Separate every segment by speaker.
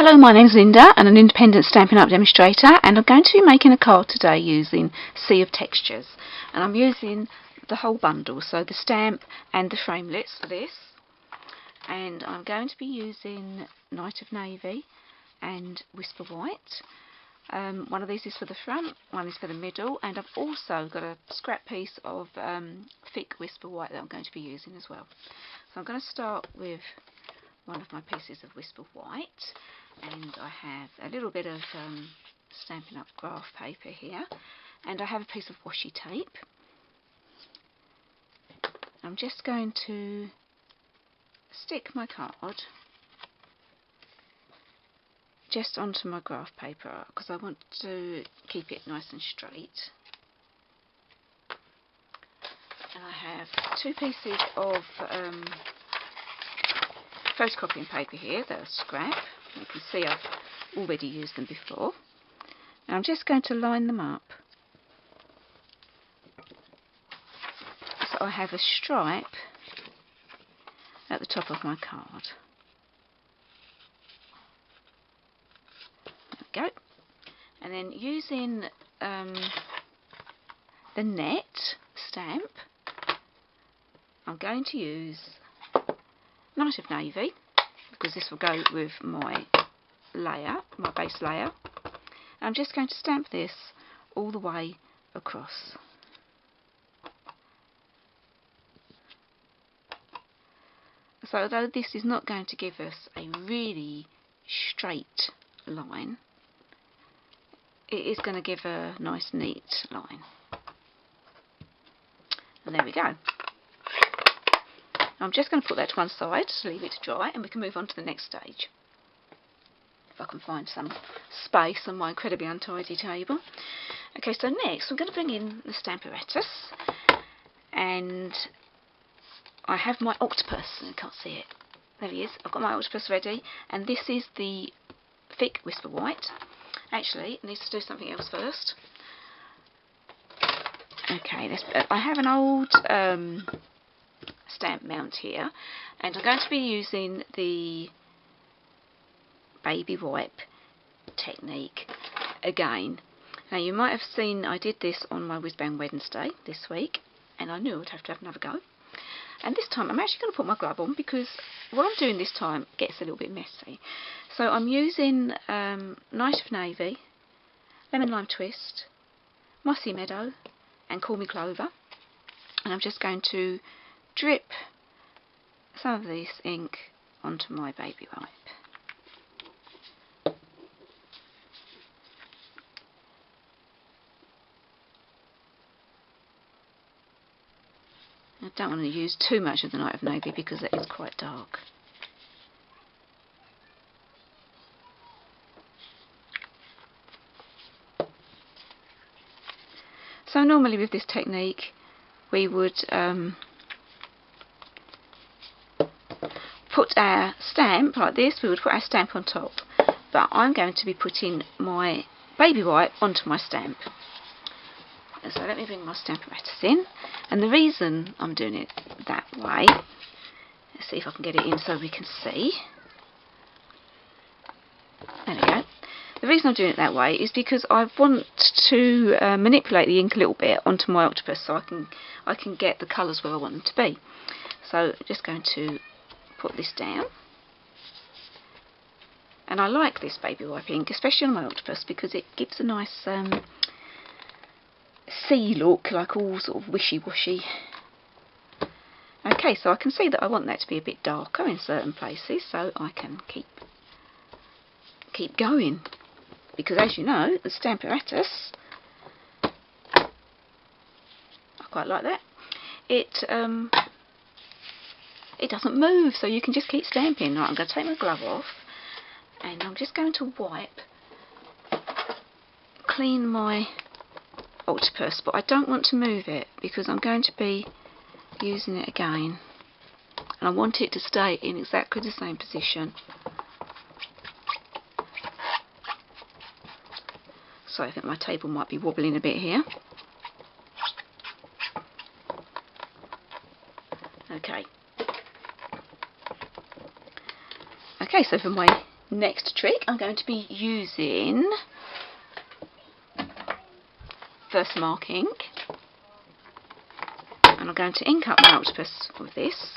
Speaker 1: Hello, my name's Linda. I'm an independent Stampin' Up demonstrator, and I'm going to be making a card today using Sea of Textures. And I'm using the whole bundle, so the stamp and the framelits for this. And I'm going to be using Night of Navy and Whisper White. One of these is for the front, one is for the middle, and I've also got a scrap piece of thick Whisper White that I'm going to be using as well. So I'm going to start with one of my pieces of Whisper White, and I have a little bit of Stampin' Up graph paper here, and I have a piece of washi tape. I'm just going to stick my card just onto my graph paper because I want to keep it nice and straight. And I have two pieces of photocopying paper here that are scrap. You can see I've already used them before. And I'm just going to line them up so I have a stripe at the top of my card. There we go. And then using the net stamp, I'm going to use Night of Navy, because this will go with my layer, my base layer. I'm just going to stamp this all the way across. So although this is not going to give us a really straight line, it is going to give a nice neat line. And there we go. I'm just going to put that to one side to leave it to dry, and we can move on to the next stage. If I can find some space on my incredibly untidy table. Okay, so next I'm going to bring in the Stamparatus, and I have my octopus. I can't see it. There he is. I've got my octopus ready, and this is the thick Whisper White. Actually, it needs to do something else first. Okay, I have an old stamp mount here, and I'm going to be using the baby wipe technique again. Now you might have seen I did this on my Whiz Bang Wednesday this week, and I knew I'd have to have another go. And this time I'm actually going to put my glove on, because what I'm doing this time gets a little bit messy. So I'm using Night of Navy, Lemon Lime Twist, Mossy Meadow and Call Me Clover, and I'm just going to drip some of this ink onto my baby wipe. I don't want to use too much of the Night of Navy because it is quite dark. So normally with this technique we would put our stamp like this, we would put our stamp on top, but I'm going to be putting my baby wipe onto my stamp. And so let me bring my Stamparatus in, and the reason I'm doing it that way, let's see if I can get it in so we can see. There we go. The reason I'm doing it that way is because I want to manipulate the ink a little bit onto my octopus so I can get the colours where I want them to be. So I'm just going to put this down, and I like this baby wipe ink, especially on my octopus, because it gives a nice sea look, like all sort of wishy-washy. Okay, so I can see that I want that to be a bit darker in certain places, so I can keep going, because as you know, the Stamparatus, I quite like that, it doesn't move, so you can just keep stamping. Right, I'm going to take my glove off, and I'm just going to clean my octopus, but I don't want to move it because I'm going to be using it again, and I want it to stay in exactly the same position. So I think my table might be wobbling a bit here. Okay. Okay, so for my next trick, I'm going to be using Versamark ink, and I'm going to ink up my octopus with this.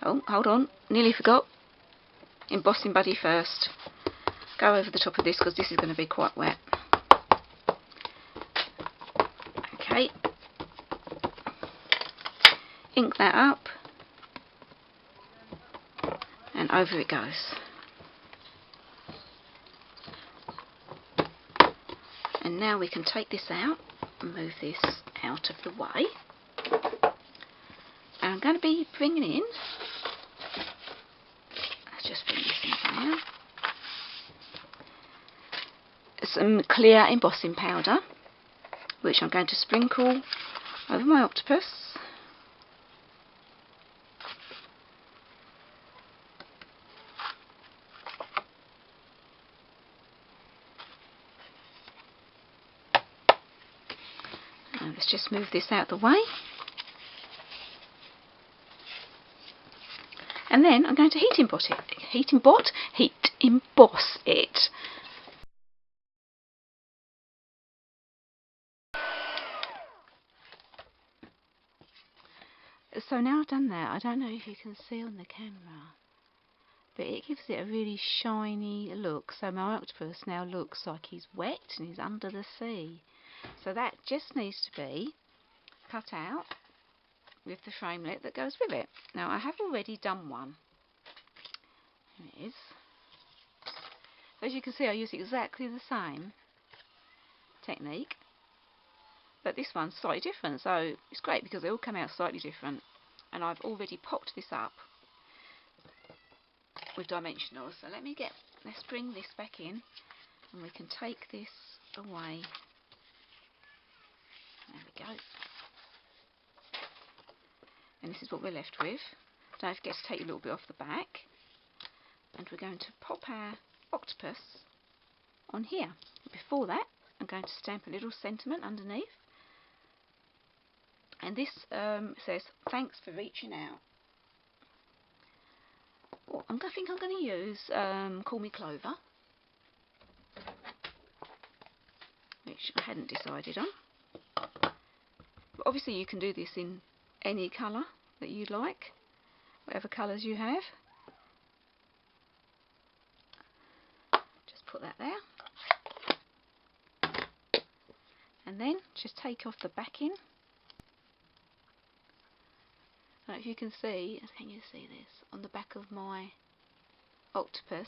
Speaker 1: Oh, hold on, nearly forgot. Embossing buddy first. Go over the top of this because this is going to be quite wet. Okay. Ink that up, and over it goes. And now we can take this out and move this out of the way. And I'm going to be bringing in, let's just bring this in now, some clear embossing powder, which I'm going to sprinkle over my octopus. Now let's just move this out of the way. And then I'm going to heat emboss it. Heat emboss it. So now I've done that, I don't know if you can see on the camera, but it gives it a really shiny look. So my octopus now looks like he's wet and he's under the sea. So that just needs to be cut out with the framelit that goes with it. Now I have already done one. Here it is. As you can see, I use exactly the same technique, but this one's slightly different, so it's great because they all come out slightly different. And I've already popped this up with dimensionals. So let's bring this back in, and we can take this away. There we go. And this is what we're left with. Don't forget to take a little bit off the back. And we're going to pop our octopus on here. Before that, I'm going to stamp a little sentiment underneath. And this says, "Thanks for reaching out." Well, I think I'm going to use Call Me Clover, which I hadn't decided on. But obviously you can do this in any colour that you like, whatever colours you have. Just put that there. And then just take off the backing. Now if you can see, can you see this? On the back of my octopus,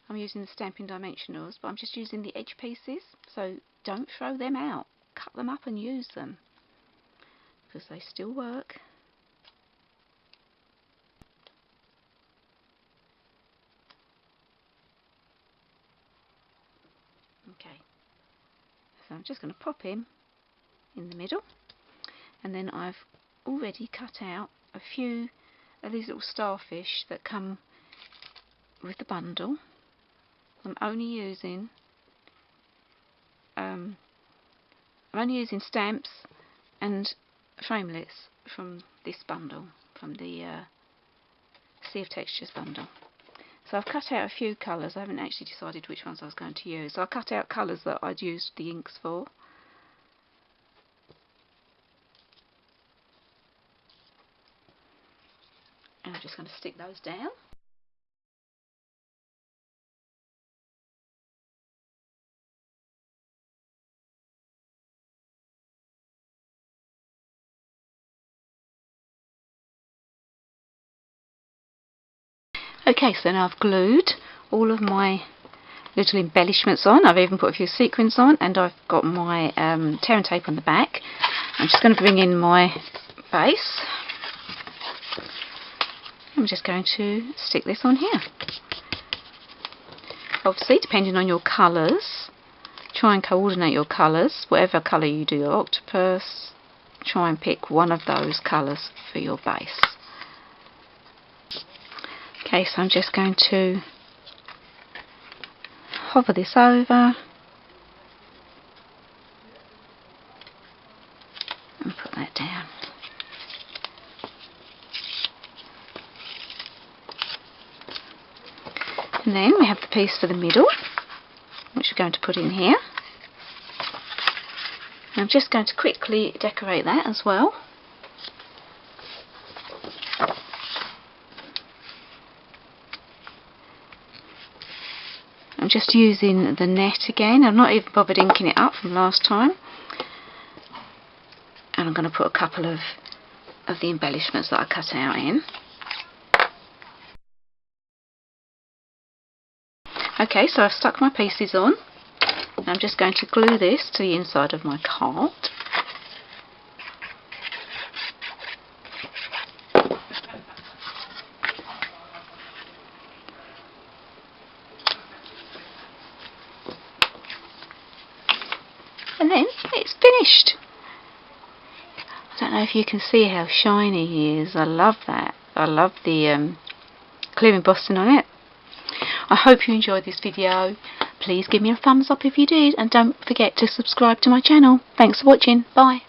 Speaker 1: I'm using the Stampin' Dimensionals, but I'm just using the edge pieces, so don't throw them out. Cut them up and use them, because they still work. Okay, so I'm just going to pop him in the middle, and then I've already cut out a few of these little starfish that come with the bundle. I'm only using stamps and framelits from this bundle, from the Sea of Textures bundle. So I've cut out a few colours. I haven't actually decided which ones I was going to use. So I cut out colours that I'd used the inks for. And I'm just going to stick those down. Okay, so now I've glued all of my little embellishments on. I've even put a few sequins on, and I've got my tear and tape on the back. I'm just going to bring in my base. I'm just going to stick this on here. Obviously, depending on your colours, try and coordinate your colours. Whatever colour you do your octopus, try and pick one of those colours for your base. Okay, so I'm just going to hover this over and put that down. And then we have the piece for the middle, which we're going to put in here. And I'm just going to quickly decorate that as well. I'm just using the net again. I've not even bothered inking it up from last time. And I'm going to put a couple of the embellishments that I cut out in. Okay, so I've stuck my pieces on. And I'm just going to glue this to the inside of my card. And then it's finished. I don't know if you can see how shiny he is. I love that. I love the clear embossing on it. I hope you enjoyed this video. Please give me a thumbs up if you did, and don't forget to subscribe to my channel. Thanks for watching. Bye.